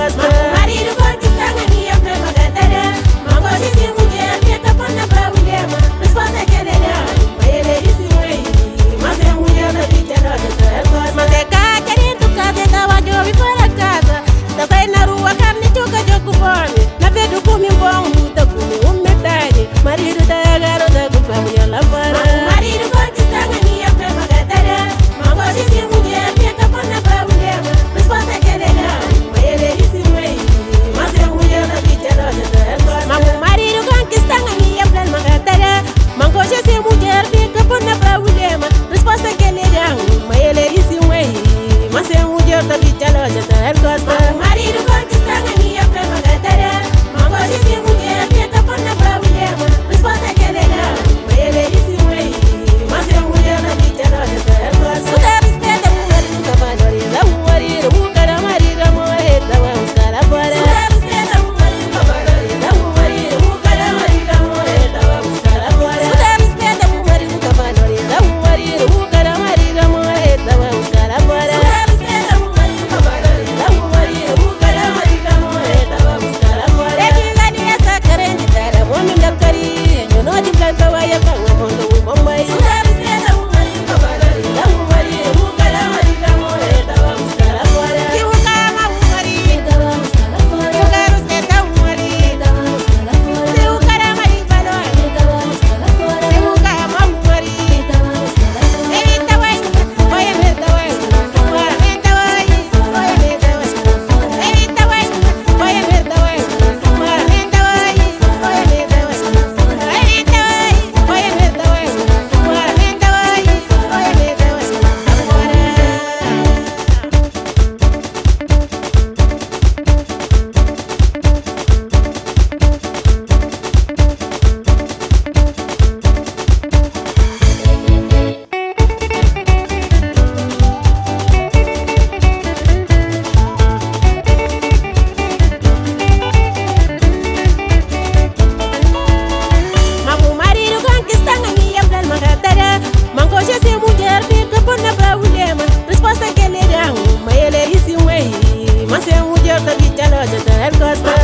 costa. Marido conquista minha prima gatera. Mango de si mulher que capa na problema. Resposta que ele dá. Ele disse mãe, mas é mulher da vida da costa. Mas é cá querendo casa tava jovem fora casa. Da vai na rua carne choca jogo fome. Na vez do come bom, da come metade. Marido da garota com pra mulher lavar. Marido conquista minha prima gatera. Mango de si mulher que capa na problema. Resposta que ele dá. Ele disse mãe, mas é mulher da vida da costa. Mamu marido conquista minha plena gatera. Mango já se mulher fica por na problema. Resposta que ele dá, mas ele disse ué, mas é mulher da vida da costa. Marido conquista minha prima gatera. Mango de si mulher fica por na problema. Resposta que ele dá, mas ele disse ué, mas é mulher da vida da costa. Sudah respeita o marido cavaloriza o marido, o cara marido morreta, vamos cara fora. Sudah respeita o marido cavaloriza o marido, o cara marido morreta, vamos cara fora. Resposta que ele dá, mas ele disse ué, mas é mulher da vida da costa.